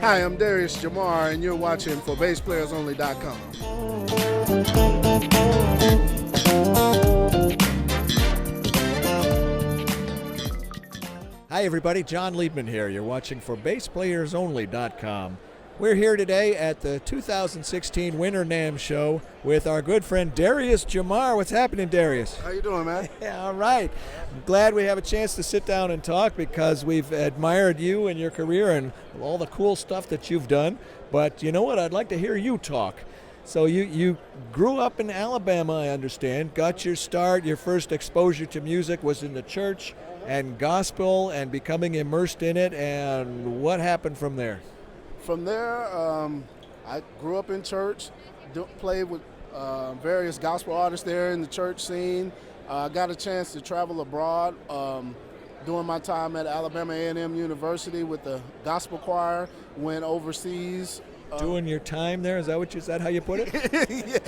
Hi, I'm Darrius Jamar, and you're watching for BassPlayersOnly.com. Hi, everybody. John Liebman here. You're watching for BassPlayersOnly.com. We're here today at the 2016 Winter NAMM show with our good friend Darrius Jamar. What's happening, Darrius? How you doing, man? Yeah, all right. I'm glad we have a chance to sit down and talk because we've admired you and your career and all the cool stuff that you've done. But you know what? I'd like to hear you talk. So you grew up in Alabama, I understand, got your start, your first exposure to music was in the church and gospel and becoming immersed in it, and what happened from there? From there, I grew up in church, played with various gospel artists there in the church scene. I got a chance to travel abroad during my time at Alabama A&M University with the gospel choir, went overseas. Doing your time there, is that how you put it?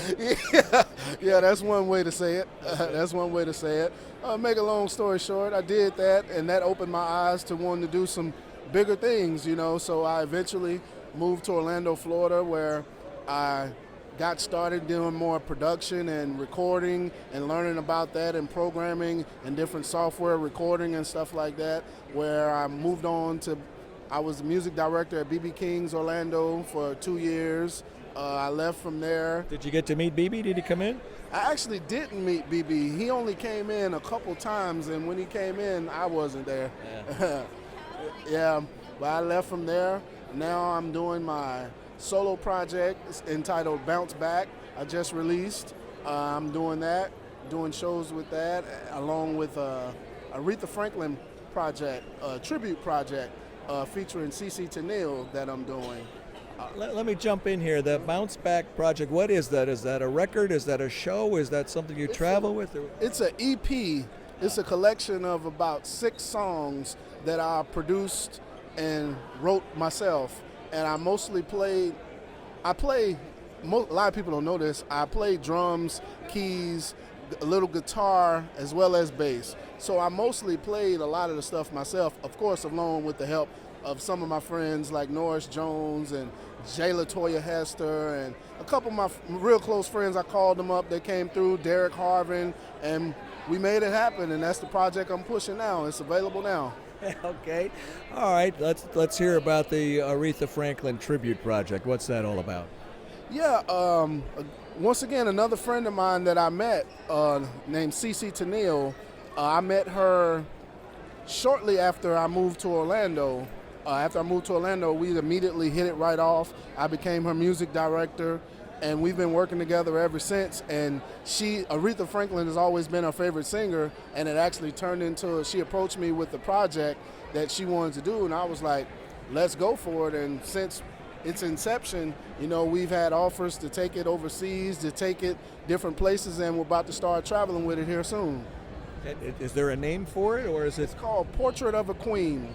yeah, that's one way to say it. That's one way to say it. Make a long story short, I did that, and that opened my eyes to wanting to do some bigger things, you know. So I eventually moved to Orlando, Florida, where I got started doing more production and recording and learning about that and programming and different software recording and stuff like that, where I moved on to, I was the music director at BB King's Orlando for 2 years. I left from there. Did you get to meet BB? Did he come in? I actually didn't meet BB. He only came in a couple times, and when he came in, I wasn't there. Yeah. Yeah, but I left from there. Now I'm doing my solo project. It's entitled Bounce Back. I just released. I'm doing that, doing shows with that, along with Aretha Franklin project, a tribute project featuring CeCe Tennille that I'm doing. Let me jump in here. The Bounce Back project, what is that? Is that a record? Is that a show? Is that something you travel with? It's an EP. It's a collection of about 6 songs that I produced and wrote myself. And I mostly a lot of people don't know this, I play drums, keys, a little guitar, as well as bass. So I mostly played a lot of the stuff myself, of course, along with the help of some of my friends like Norris Jones and Jay LaToya Hester, and a couple of my real close friends. I called them up, they came through, Derek Harvin, and we made it happen, and that's the project I'm pushing now. It's available now. Okay. All right, let's hear about the Aretha Franklin tribute project. What's that all about? Yeah, once again, another friend of mine that I met named CeCe Tennille. I met her shortly after I moved to Orlando. After I moved to Orlando, we immediately hit it right off. I became her music director, and we've been working together ever since. And Aretha Franklin has always been her favorite singer, and it actually turned into, she approached me with the project that she wanted to do, and I was like, let's go for it. And since its inception, you know, we've had offers to take it overseas, to take it different places, and we're about to start traveling with it here soon. Is there a name for it, or is it? It's called Portrait of a Queen,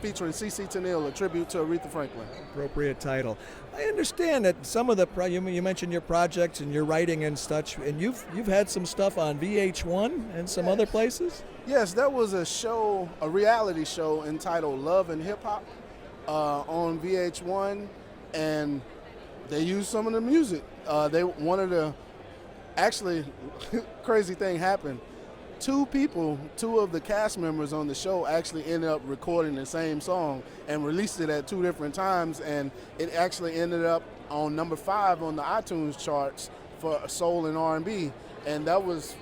featuring CeCe Tennille, a tribute to Aretha Franklin. Appropriate title. I understand that some of the you mentioned your projects and your writing and such, and you've had some stuff on VH1 and some other places. Yes, there was a reality show entitled Love and Hip Hop on VH1, and they used some of the music. Actually, crazy thing happened. Two of the cast members on the show actually ended up recording the same song and released it at 2 different times, and it actually ended up on number 5 on the iTunes charts for soul and R&B, and that was,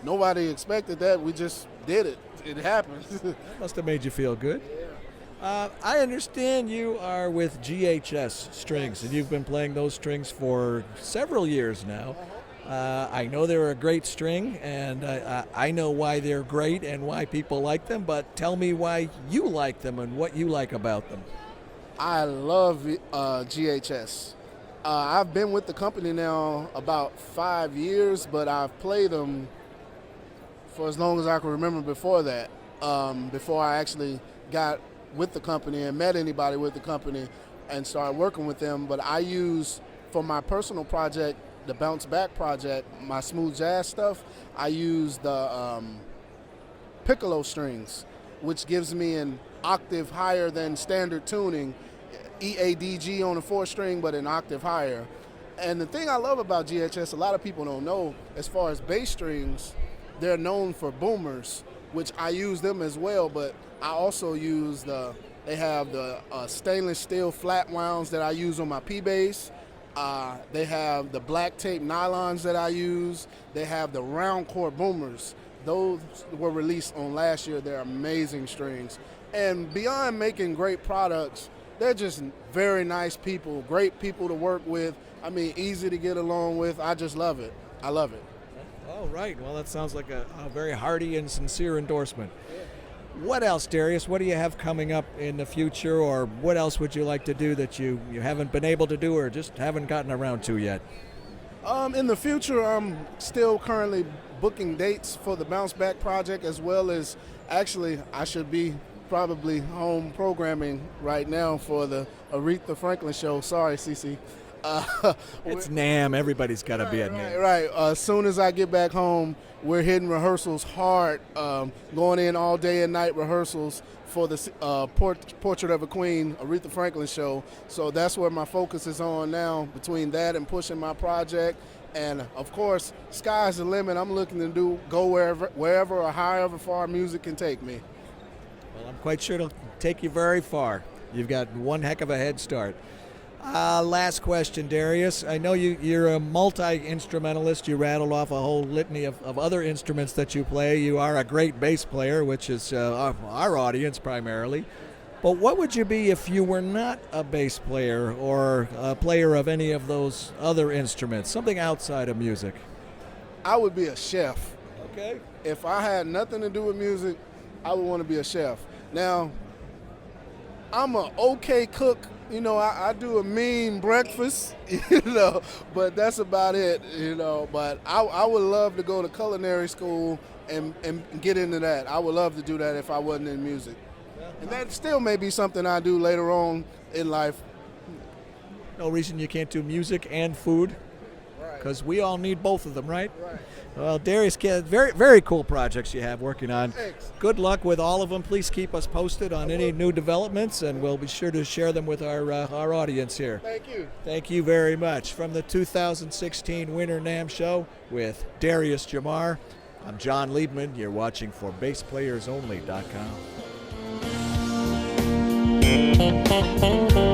nobody expected that. We just did it. It happened. That must have made you feel good. I understand you are with GHS Strings, and you've been playing those strings for several years now. I know they're a great string, and I know why they're great and why people like them, but tell me why you like them and what you like about them. I love GHS. I've been with the company now about 5 years, but I've played them for as long as I can remember before that, before I actually got with the company and met anybody with the company and started working with them. But I use, for my personal project, the Bounce Back project, my smooth jazz stuff, I use the piccolo strings, which gives me an octave higher than standard tuning, EADG on the 4th string, but an octave higher. And the thing I love about GHS, a lot of people don't know, as far as bass strings, they're known for boomers, which I use them as well, but I also use they have the stainless steel flat wounds that I use on my P-bass. They have the black tape nylons that I use. They have the round core boomers. Those were released on last year. They're amazing strings. And beyond making great products, they're just very nice people, great people to work with. I mean, easy to get along with. I just love it. I love it. All right. Well, that sounds like a very hearty and sincere endorsement. What else, Darrius? What do you have coming up in the future, or what else would you like to do that you haven't been able to do or just haven't gotten around to yet? In the future, I'm still currently booking dates for the Bounce Back project, as well as, actually, I should be probably home programming right now for the Aretha Franklin show. Sorry, Cece. It's NAMM. Everybody's got to be at NAMM. Right. As soon as I get back home, we're hitting rehearsals hard, going in all day and night rehearsals for the Portrait of a Queen, Aretha Franklin show. So that's where my focus is on now, between that and pushing my project. And of course, sky's the limit. I'm looking to go wherever or however far music can take me. Well, I'm quite sure it'll take you very far. You've got one heck of a head start. Last question, Darrius. I know you're a multi-instrumentalist. You rattled off a whole litany of other instruments that you play. You are a great bass player, which is our audience primarily. But what would you be if you were not a bass player or a player of any of those other instruments, something outside of music? I would be a chef. Okay. If I had nothing to do with music, I would want to be a chef. Now, I'm an okay cook. You know, I do a mean breakfast, but that's about it, But I would love to go to culinary school and get into that. I would love to do that if I wasn't in music. And that still may be something I do later on in life. No reason you can't do music and food, because we all need both of them, right? Right. Well, Darrius, very, very cool projects you have working on. Thanks. Good luck with all of them. Please keep us posted on any new developments, and we'll be sure to share them with our audience here. Thank you. Thank you very much. From the 2016 Winter NAMM Show with Darrius Jamar, I'm John Liebman. You're watching for BassPlayersOnly.com.